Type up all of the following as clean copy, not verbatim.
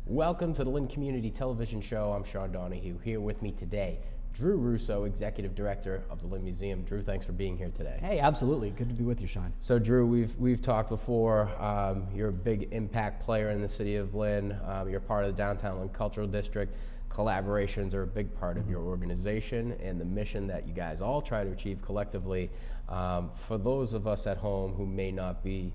Welcome to the Lynn Community Television Show. I'm Sean Donahue. Here with me today, Drew Russo, Executive Director of the Lynn Museum. Drew, thanks for being here today. Hey, absolutely. Good to be with you, Sean. So, Drew, we've talked before. You're a big impact player in the City of Lynn. You're part of the Downtown Lynn Cultural District. Collaborations are a big part of your organization and the mission that you guys all try to achieve collectively. For those of us at home who may not be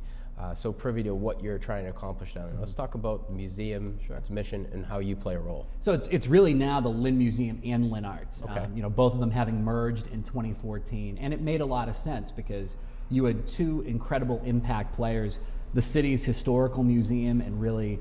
so privy to what you're trying to accomplish down there, let's talk about the museum, its mission, and how you play a role. So it's really now the Lynn Museum and LynnArts. Okay. Both of them having merged in 2014, and it made a lot of sense because you had two incredible impact players: the city's historical museum and really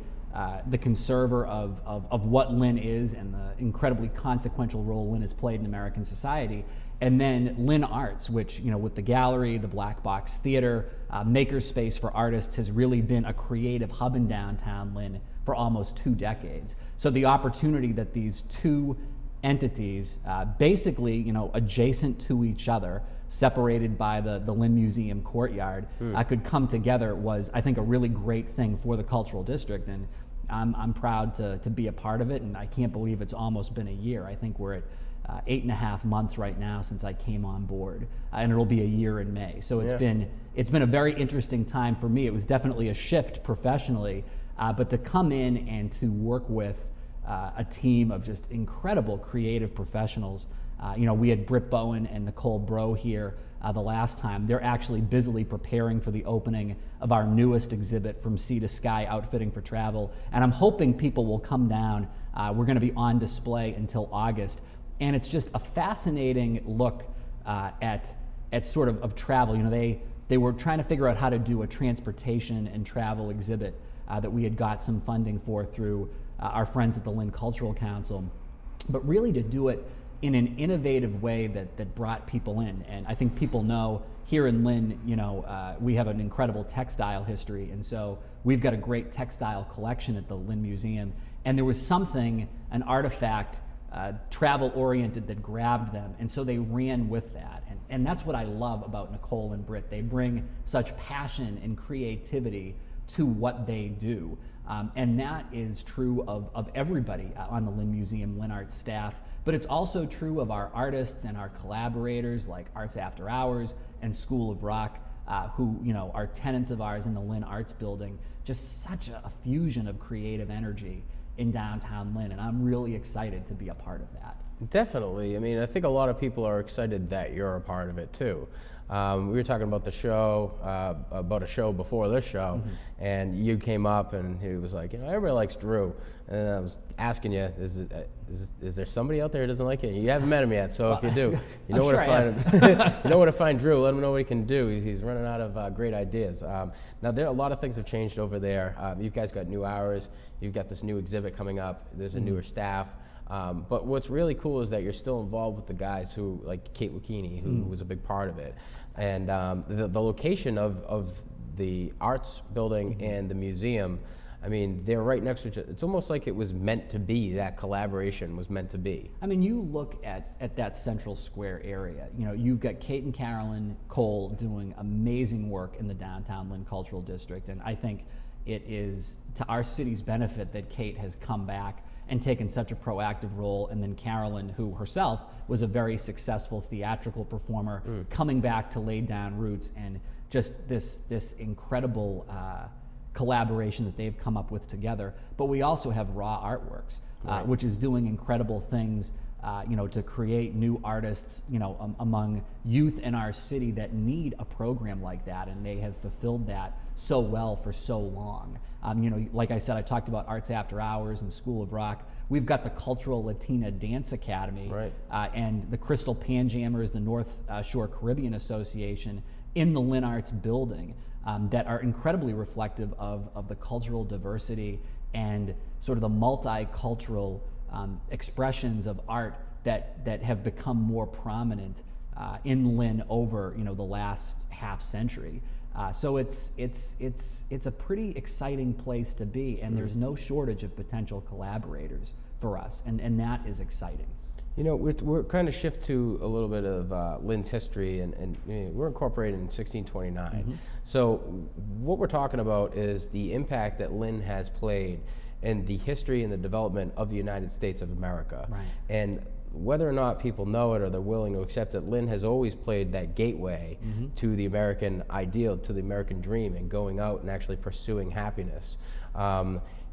the conserver of what Lynn is and the incredibly consequential role Lynn has played in American society. And then LynnArts, which, with the gallery, the Black Box Theater, makerspace for artists, has really been a creative hub in downtown Lynn for almost 2 decades. So the opportunity that these two entities, basically, adjacent to each other, separated by the Lynn Museum courtyard, could come together was, I think, a really great thing for the cultural district. And I'm proud to be a part of it, and I can't believe it's almost been a year. I think we're at 8.5 months right now since I came on board, and it'll be a year in May. So it's been a very interesting time for me. It was definitely a shift professionally, but to come in and to work with a team of just incredible creative professionals. We had Britt Bowen and Nicole Bro here the last time. They're actually busily preparing for the opening of our newest exhibit, From Sea to Sky Outfitting for Travel, and I'm hoping people will come down. We're going to be on display until August, and it's just a fascinating look at sort of travel. They were trying to figure out how to do a transportation and travel exhibit that we had got some funding for through our friends at the Lynn Cultural Council, but really to do it in an innovative way that brought people in. And I think people know here in Lynn, we have an incredible textile history, and so we've got a great textile collection at the Lynn Museum. And there was something, an artifact, travel-oriented that grabbed them, and so they ran with that. And that's what I love about Nicole and Britt. They bring such passion and creativity to what they do. And that is true of everybody on the Lynn Museum, LynnArts staff, but it's also true of our artists and our collaborators like Arts After Hours and School of Rock, who are tenants of ours in the LynnArts building. Just such a fusion of creative energy in downtown Lynn, and I'm really excited to be a part of that. Definitely. I mean, I think a lot of people are excited that you're a part of it too. We were talking about the show, about a show before this show, and you came up and he was like, everybody likes Drew. And I was asking you, is there somebody out there who doesn't like you? You haven't met him yet, so if you do, you know where to find him. You know where to find Drew. Let him know what he can do. He's running out of great ideas. Now, there are a lot of things have changed over there. You guys got new hours. You've got this new exhibit coming up. There's a newer staff. But what's really cool is that you're still involved with the guys who, like Kate Lucchini, who was a big part of it. And the location of the arts building and the museum, I mean, they're right next to each other. It's almost like it was meant to be, that collaboration was meant to be. I mean, you look at that Central Square area, you've got Kate and Carolyn Cole doing amazing work in the downtown Lynn Cultural District, and I think it is to our city's benefit that Kate has come back and taken such a proactive role, and then Carolyn, who herself was a very successful theatrical performer, coming back to lay down roots, and just this incredible collaboration that they've come up with together. But we also have Raw Artworks, which is doing incredible things, to create new artists, among youth in our city that need a program like that, and they have fulfilled that so well for so long. Like I said, I talked about Arts After Hours and School of Rock. We've got the Cultural Latina Dance Academy, and the Crystal Panjammers, the North Shore Caribbean Association, in the LynnArts building, that are incredibly reflective of the cultural diversity and sort of the multicultural expressions of art that have become more prominent in Lynn over the last half century. So it's a pretty exciting place to be, and there's no shortage of potential collaborators for us, and that is exciting. We're kind of shift to a little bit of Lynn's history, and we're incorporated in 1629. So what we're talking about is the impact that Lynn has played in the history and the development of the United States of America. Right. And whether or not people know it or they're willing to accept it, Lynn has always played that gateway to the American ideal, to the American dream, and going out and actually pursuing happiness.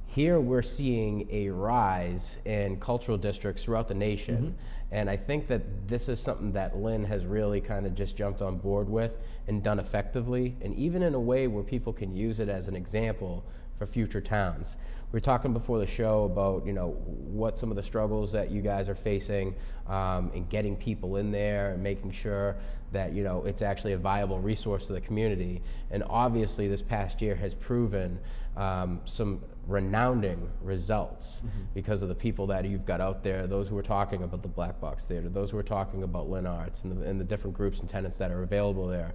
Here we're seeing a rise in cultural districts throughout the nation, and I think that this is something that Lynn has really kind of just jumped on board with and done effectively, and even in a way where people can use it as an example for future towns. We were talking before the show about, you know, what some of the struggles that you guys are facing in getting people in there and making sure that, you know, it's actually a viable resource to the community. And obviously this past year has proven some renounding results because of the people that you've got out there, those who are talking about the Black Box Theater, those who are talking about LynnArts and the different groups and tenants that are available there.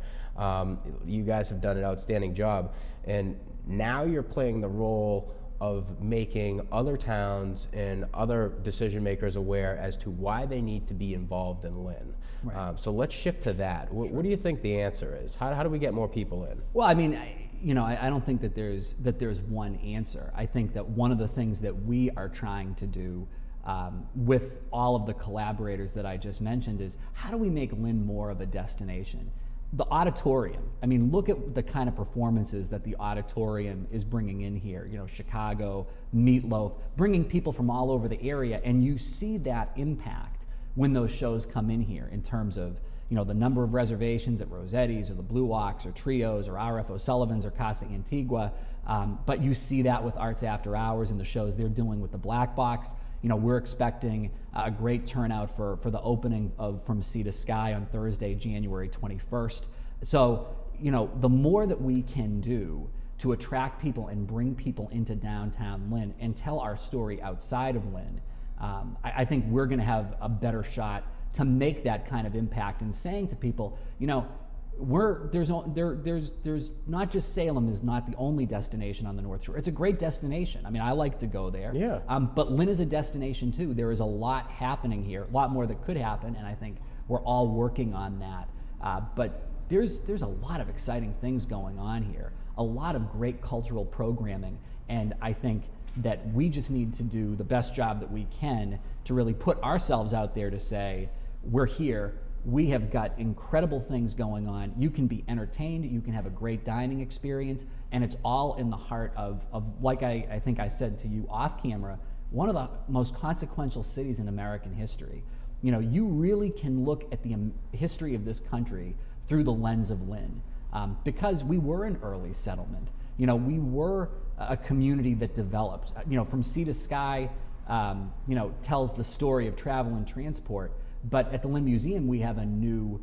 You guys have done an outstanding job, and now you're playing the role of making other towns and other decision makers aware as to why they need to be involved in Lynn. Right. So let's shift to that. What do you think the answer is? How do we get more people in? Well, I mean, I don't think that there's one answer. I think that one of the things that we are trying to do with all of the collaborators that I just mentioned is, how do we make Lynn more of a destination? The auditorium, I mean, look at the kind of performances that the auditorium is bringing in here. You know, Chicago, Meatloaf, bringing people from all over the area, and you see that impact when those shows come in here in terms of, you know, the number of reservations at Rossetti's or the Blue Ox or Trios or R.F. O'Sullivan's or Casa Antigua. But you see that with Arts After Hours and the shows they're doing with the Black Box. You know, we're expecting a great turnout for the opening of From Sea to Sky on Thursday, January 21st. So, you know, the more that we can do to attract people and bring people into downtown Lynn and tell our story outside of Lynn, I think we're going to have a better shot to make that kind of impact and saying to people, you know, there's not just Salem is not the only destination on the North Shore. It's a great destination. I mean, I like to go there. Yeah. But Lynn is a destination too. There is a lot happening here, a lot more that could happen, and I think we're all working on that. But there's a lot of exciting things going on here, a lot of great cultural programming, and I think that we just need to do the best job that we can to really put ourselves out there to say, we're here. We have got incredible things going on. You can be entertained, you can have a great dining experience, and it's all in the heart of like I think I said to you off camera, one of the most consequential cities in American history. You know, you really can look at the history of this country through the lens of Lynn, because we were an early settlement. You know, we were a community that developed. You know, From Sea to Sky, you know, tells the story of travel and transport. But at the Lynn Museum, we have a new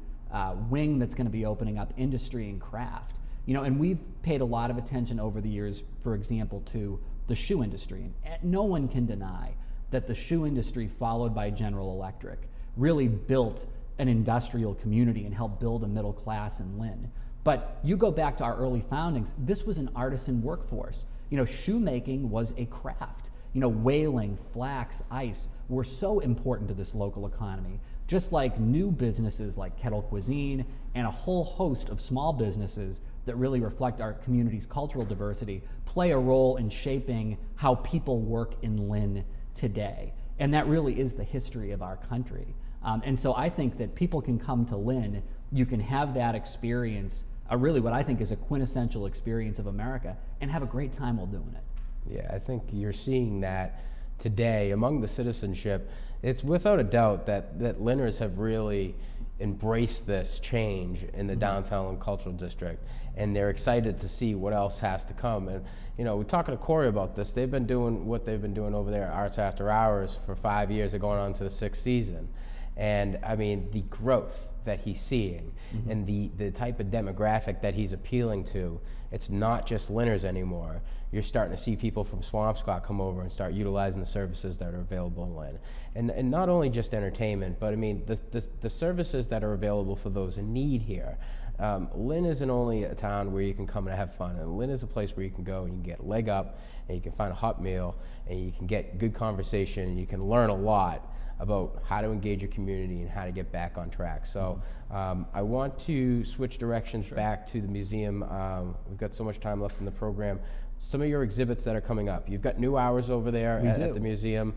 wing that's going to be opening up, industry and craft. You know, and we've paid a lot of attention over the years, for example, to the shoe industry. And no one can deny that the shoe industry, followed by General Electric, really built an industrial community and helped build a middle class in Lynn. But you go back to our early foundings, this was an artisan workforce. You know, shoemaking was a craft. You know, whaling, flax, ice were so important to this local economy. Just like new businesses like Kettle Cuisine and a whole host of small businesses that really reflect our community's cultural diversity play a role in shaping how people work in Lynn today. And that really is the history of our country. And so I think that people can come to Lynn, you can have that experience, really what I think is a quintessential experience of America, and have a great time while doing it. Yeah, I think you're seeing that today among the citizenship. It's without a doubt that Lynners have really embraced this change in the downtown cultural district, and they're excited to see what else has to come. And you know, we're talking to Corey about this. They've been doing what they've been doing over there at Arts After Hours for 5 years. They're going on to the 6th season. And I mean, the growth that he's seeing and the type of demographic that he's appealing to, it's not just Lynners anymore. You're starting to see people from Swampscott come over and start utilizing the services that are available in Lynn. And not only just entertainment, but I mean, the services that are available for those in need here. Lynn isn't only a town where you can come and have fun. And Lynn is a place where you can go and you can get a leg up, and you can find a hot meal, and you can get good conversation, and you can learn a lot about how to engage your community and how to get back on track. So I want to switch directions back to the museum. We've got so much time left in the program. some of your exhibits that are coming up. You've got new hours over there at the museum.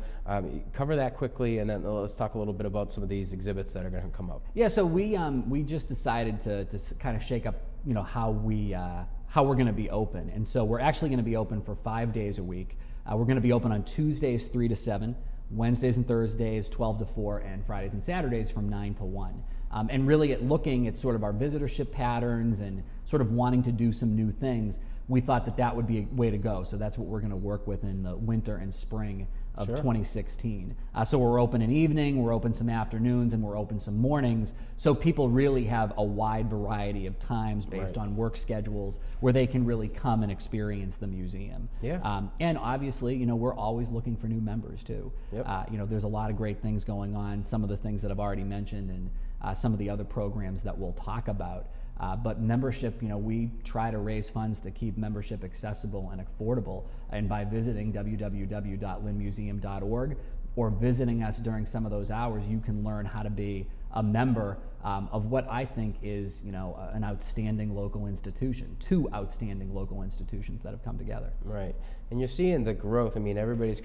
Cover that quickly, and then let's talk a little bit about some of these exhibits that are going to come up. Yeah, so we just decided to kind of shake up, how we're going to be open, and so we're actually going to be open for 5 days a week. We're going to be open on Tuesdays 3 to 7, Wednesdays and Thursdays 12 to 4, and Fridays and Saturdays from 9 to 1. And really looking at sort of our visitorship patterns and sort of wanting to do some new things, we thought that would be a way to go. So that's what we're going to work with in the winter and spring of 2016. So we're open in evening, we're open some afternoons, and we're open some mornings. So people really have a wide variety of times based on work schedules where they can really come and experience the museum. And obviously, we're always looking for new members too. There's a lot of great things going on, some of the things that I've already mentioned, and some of the other programs that we'll talk about. But membership, we try to raise funds to keep membership accessible and affordable. And by visiting www.lynnmuseum.org or visiting us during some of those hours, you can learn how to be a member of what I think is, an outstanding local institution, 2 outstanding local institutions that have come together. Right, and you're seeing the growth. I mean, everybody's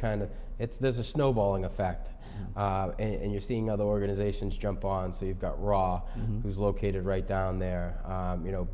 there's a snowballing effect. And you're seeing other organizations jump on. So you've got Raw, who's located right down there.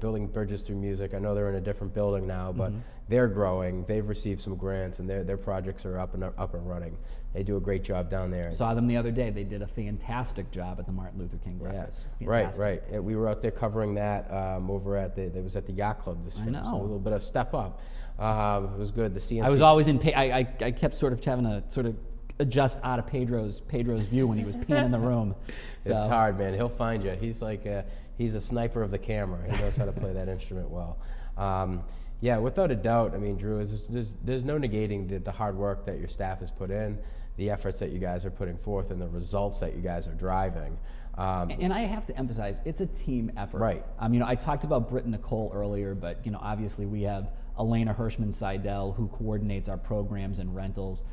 Building Bridges Through Music. I know they're in a different building now, but they're growing. They've received some grants, and their projects are up and running. They do a great job down there. Saw them the other day. They did a fantastic job at the Martin Luther King breakfast. Right. Yeah, we were out there covering that over at it was at the Yacht Club this year. So a little bit of step up. It was good. The CNC. I was always I kept sort of having to sort of adjust out of Pedro's view when he was peeing in the room. So. It's hard, man. He'll find you. He's like he's a sniper of the camera. He knows how to play that instrument well. Yeah, without a doubt. I mean, Drew, there's no negating the hard work that your staff has put in, the efforts that you guys are putting forth, and the results that you guys are driving. And I have to emphasize, it's a team effort. Right. I talked about Britt Nicole earlier, but obviously we have Elena Hirschman-Seidel, who coordinates our programs and rentals.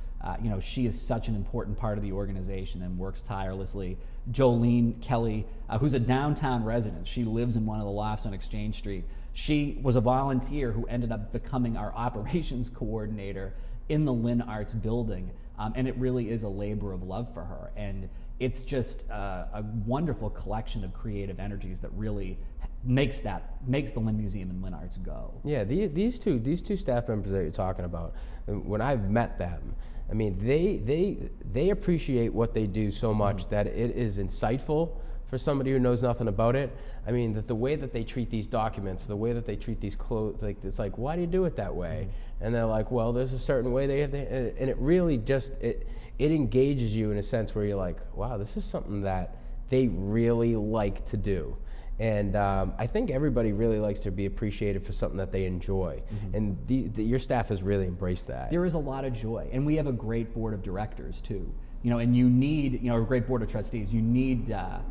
She is such an important part of the organization and works tirelessly. Jolene Kelly, who's a downtown resident. She lives in one of the lofts on Exchange Street. She was a volunteer who ended up becoming our operations coordinator in the LynnArts building. And it really is a labor of love for her. And it's just a wonderful collection of creative energies that really makes the Lynn Museum and LynnArts go. Yeah, these two staff members that you're talking about, when I've met them, I mean, they appreciate what they do so much that it is insightful for somebody who knows nothing about it. I mean, that the way that they treat these documents, the way that they treat these clothes, like it's like, why do you do it that way? And they're like, well, there's a certain way they have to, and it really just it engages you in a sense where you're like, wow, this is something that they really like to do. And I think everybody really likes to be appreciated for something that they enjoy. And your staff has really embraced that. There is a lot of joy. And we have a great board of directors too. And you need, a great board of trustees. You need that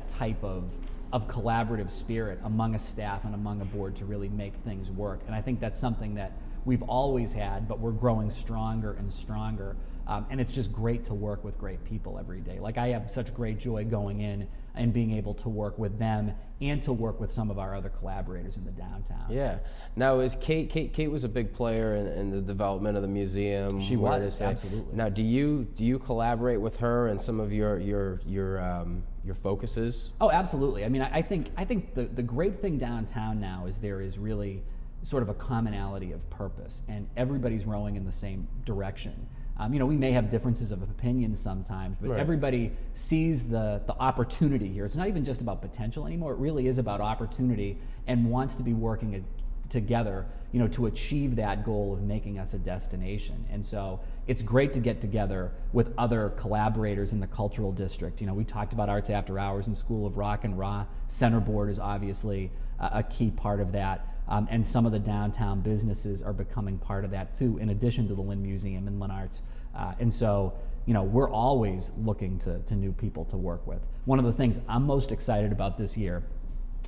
type of collaborative spirit among a staff and among a board to really make things work. And I think that's something that we've always had, but we're growing stronger and stronger. And it's just great to work with great people every day. Like, I have such great joy going in and being able to work with them and to work with some of our other collaborators in the downtown. Yeah. Now, is Kate was a big player in the development of the museum. She was, absolutely. Now, do you collaborate with her and some of your focuses? Oh, absolutely. I mean, I think the great thing downtown now is there is really sort of a commonality of purpose, and everybody's rowing in the same direction. We may have differences of opinion sometimes, but everybody sees the opportunity here. It's not even just about potential anymore. It really is about opportunity and wants to be working together, to achieve that goal of making us a destination. And so it's great to get together with other collaborators in the cultural district. We talked about Arts After Hours and School of Rock and Raw. Centerboard is obviously a key part of that. And some of the downtown businesses are becoming part of that too, in addition to the Lynn Museum and LynnArts. And so, we're always looking to new people to work with. One of the things I'm most excited about this year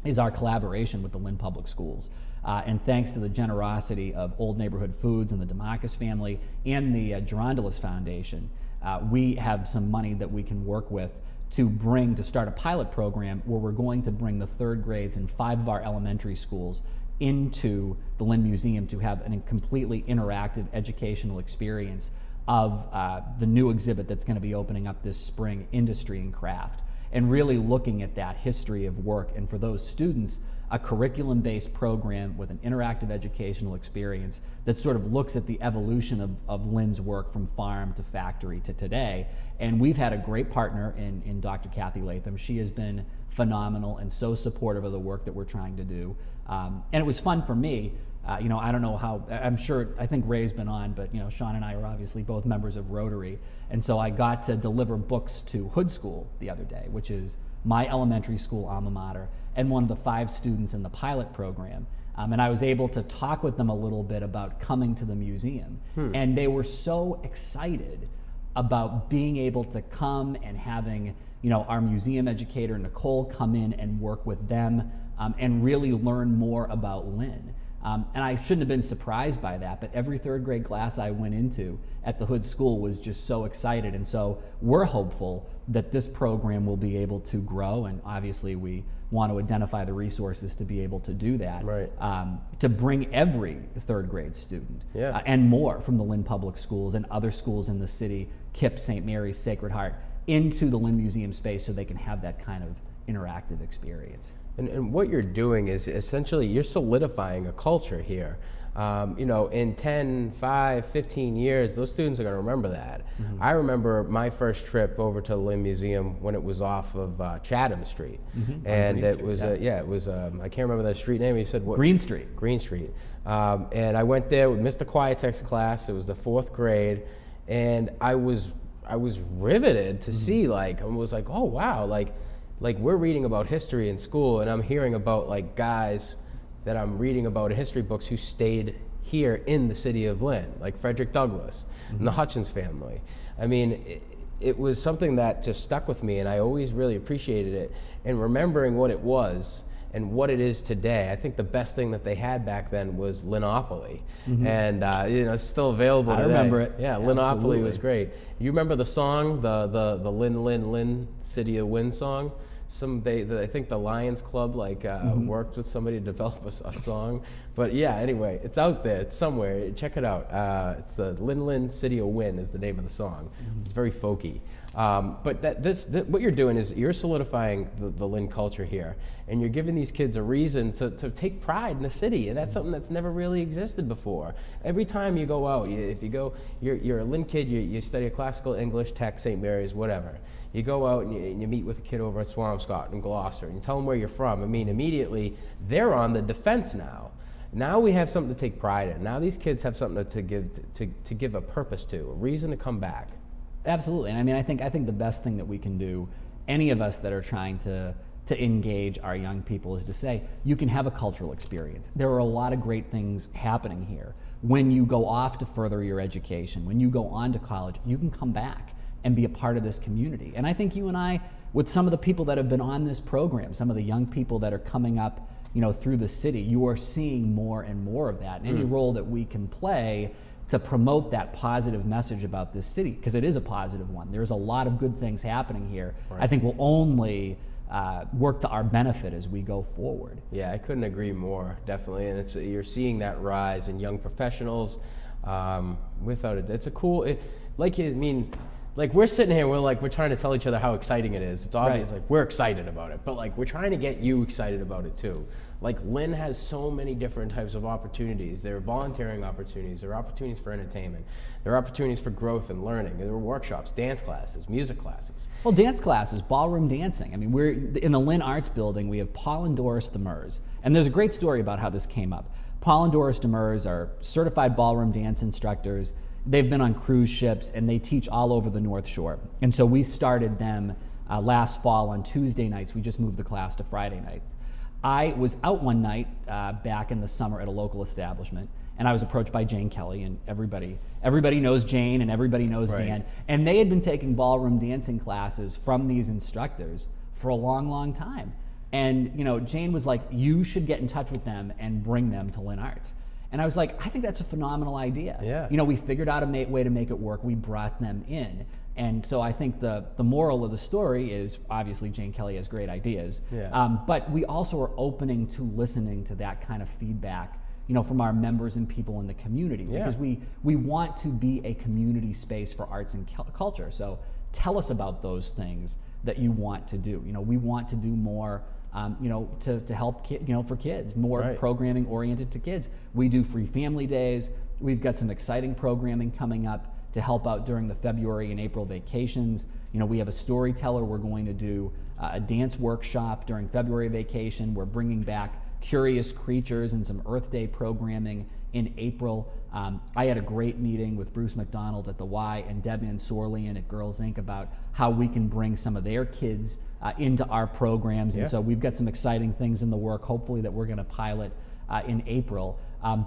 is our collaboration with the Lynn Public Schools. And thanks to the generosity of Old Neighborhood Foods and the DeMarcus family and the Gerondalis Foundation, we have some money that we can work with to start a pilot program where we're going to bring the third grades in 5 of our elementary schools into the Lynn Museum to have a completely interactive educational experience of the new exhibit that's going to be opening up this spring, Industry and Craft, and really looking at that history of work. And for those students, a curriculum-based program with an interactive educational experience that sort of looks at the evolution of Lynn's work from farm to factory to today. And we've had a great partner in Dr. Kathy Latham. She has been phenomenal and so supportive of the work that we're trying to do. And it was fun for me. I don't know how, I think Ray's been on, but Sean and I are obviously both members of Rotary. And so I got to deliver books to Hood School the other day, which is my elementary school alma mater, and one of the 5 students in the pilot program. And I was able to talk with them a little bit about coming to the museum. And they were so excited about being able to come and having our museum educator, Nicole, come in and work with them and really learn more about Lynn. And I shouldn't have been surprised by that, but every 3rd grade class I went into at the Hood School was just so excited. And so we're hopeful that this program will be able to grow, and obviously we want to identify the resources to be able to do that, right. To bring every 3rd grade student and more from the Lynn Public Schools and other schools in the city, KIPP, St. Mary's, Sacred Heart, into the Lynn Museum space so they can have that kind of interactive experience. And what you're doing is essentially you're solidifying a culture here. In 10, 5, 15 years, those students are going to remember that. I remember my first trip over to the Lynn Museum when it was off of Chatham Street. And it was, I can't remember the street name. You said what? Green Street. Green Street. And I went there with Mr. Quietek's class. It was the 4th grade. And I was riveted to see, I was like, oh, wow, like we're reading about history in school, and I'm hearing about guys that I'm reading about in history books who stayed here in the city of Lynn, like Frederick Douglass and the Hutchins family. I mean, it was something that just stuck with me, and I always really appreciated it. And remembering what it was and what it is today, I think the best thing that they had back then was Lynnopoly. And it's still available today. I remember it. Yeah, Lynnopoly was great. You remember the song, the Lynn, City of Lynn song? I think the Lions Club worked with somebody to develop a song. But yeah, anyway, it's out there. It's somewhere. Check it out. It's the Lynn, City of Lynn is the name of the song. It's very folky. But what you're doing is you're solidifying the Lynn culture here, and you're giving these kids a reason to take pride in the city, and that's something that's never really existed before. Every time you go out, you're a Lynn kid, you study a classical English, tech, St. Mary's, whatever. You go out and you meet with a kid over at Swampscott in Gloucester, and you tell them where you're from. I mean, immediately they're on the defense now. Now we have something to take pride in. Now these kids have something to give a purpose to, a reason to come back. Absolutely, and I think the best thing that we can do, any of us that are trying to engage our young people, is to say you can have a cultural experience. There are a lot of great things happening here. When you go off to further your education, when you go on to college, you can come back and be a part of this community. And I think you and I, with some of the people that have been on this program, some of the young people that are coming up, through the city, you are seeing more and more of that. And any role that we can play to promote that positive message about this city, because it is a positive one. There's a lot of good things happening here. Right. I think will only work to our benefit as we go forward. Yeah, I couldn't agree more, definitely. And you're seeing that rise in young professionals. Without it, it's a cool, we're sitting here, we're trying to tell each other how exciting it is. It's obvious, we're excited about it, but we're trying to get you excited about it too. Lynn has so many different types of opportunities. There are volunteering opportunities, there are opportunities for entertainment, there are opportunities for growth and learning, there are workshops, dance classes, music classes. Well, dance classes, ballroom dancing. I mean, we're in the LynnArts building, we have Paul and Doris Demers, and there's a great story about how this came up. Paul and Doris Demers are certified ballroom dance instructors. They've been on cruise ships, and they teach all over the North Shore. And so we started them last fall on Tuesday nights. We just moved the class to Friday nights. I was out one night back in the summer at a local establishment, and I was approached by Jane Kelly, and everybody knows Jane and everybody knows Dan. And they had been taking ballroom dancing classes from these instructors for a long, long time. And Jane was like, you should get in touch with them and bring them to LynnArts. And I was like, I think that's a phenomenal idea. Yeah. We figured out a way to make it work. We brought them in. And so I think the moral of the story is obviously Jane Kelly has great ideas, Yeah. but we also are opening to listening to that kind of feedback, from our members and people in the community, because we want to be a community space for arts and culture. So tell us about those things that you want to do. We want to do more, to help for kids, more programming oriented to kids. We do free family days. We've got some exciting programming coming up to help out during the February and April vacations. We have a storyteller. We're going to do a dance workshop during February vacation. We're bringing back Curious Creatures and some Earth Day programming in April. I had a great meeting with Bruce McDonald at the Y and Deb Mansourlian at Girls Inc. about how we can bring some of their kids into our programs. And so we've got some exciting things in the work, hopefully, that we're going to pilot in April.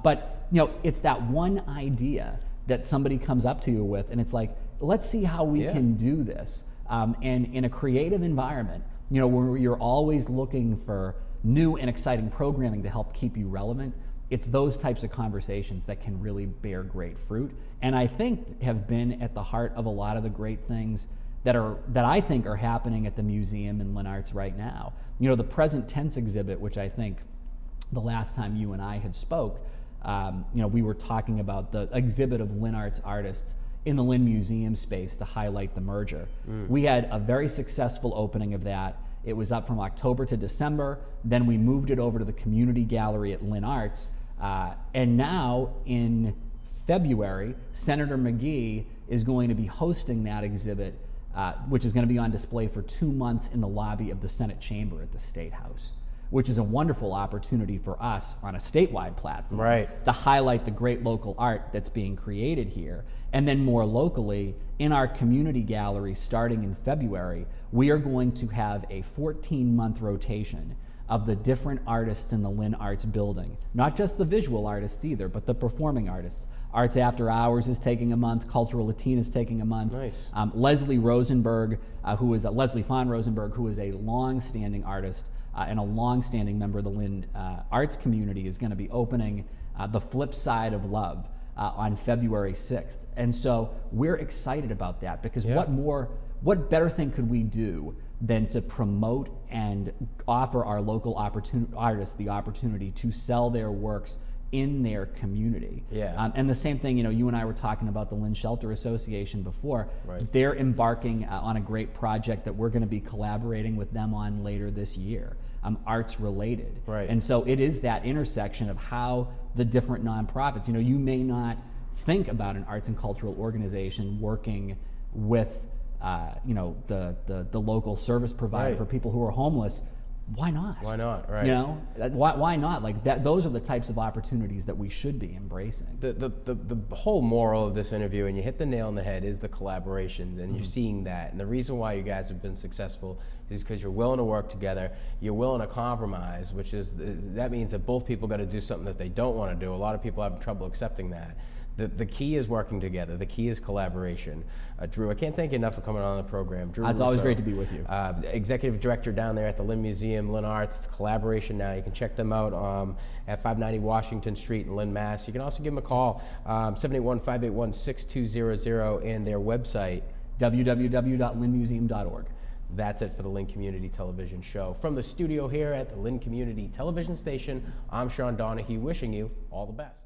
But it's that one idea that somebody comes up to you with, and it's like, let's see how we can do this. And in a creative environment, where you're always looking for new and exciting programming to help keep you relevant, it's those types of conversations that can really bear great fruit, and I think have been at the heart of a lot of the great things that I think are happening at the museum and LynnArts right now. The present tense exhibit, which I think the last time you and I had spoke, we were talking about the exhibit of LynnArts artists in the Lynn Museum space to highlight the merger. We had a very successful opening of that. It was up from October to December. Then we moved it over to the community gallery at LynnArts. And now in February, Senator McGee is going to be hosting that exhibit, which is going to be on display for 2 months in the lobby of the Senate chamber at the State House, which is a wonderful opportunity for us on a statewide platform to highlight the great local art that's being created here. And then more locally, in our community gallery starting in February, we are going to have a 14-month rotation of the different artists in the LynnArts building. Not just the visual artists either, but the performing artists. Arts After Hours is taking a month, Cultural Latina is taking a month. Nice. Leslie Rosenberg, Leslie Fawn Rosenberg, who is a long-standing artist and a long-standing member of the Lynn arts community, is going to be opening The Flip Side of Love on February 6th. And so we're excited about that, because what better thing could we do than to promote and offer our local artists the opportunity to sell their works in their community. And the same thing, you and I were talking about the Lynn Shelter Association before. They're embarking on a great project that we're going to be collaborating with them on later this year, arts related. And so it is that intersection of how the different nonprofits, you may not think about an arts and cultural organization working with the local service provider for people who are homeless. Why not? Why not? Why not? Like that. Those are the types of opportunities that we should be embracing. The whole moral of this interview, and you hit the nail on the head, is the collaboration, and you're seeing that. And the reason why you guys have been successful is because you're willing to work together. You're willing to compromise, which is that means that both people got to do something that they don't want to do. A lot of people have trouble accepting that. The key is working together. The key is collaboration. Drew, I can't thank you enough for coming on the program. Drew It's always great to be with you. Executive Director down there at the Lynn Museum, LynnArts. It's collaboration now. You can check them out at 590 Washington Street in Lynn, Mass. You can also give them a call, 781-581-6200, and their website, www.lynnmuseum.org. That's it for the Lynn Community Television Show. From the studio here at the Lynn Community Television Station, I'm Sean Donahue, wishing you all the best.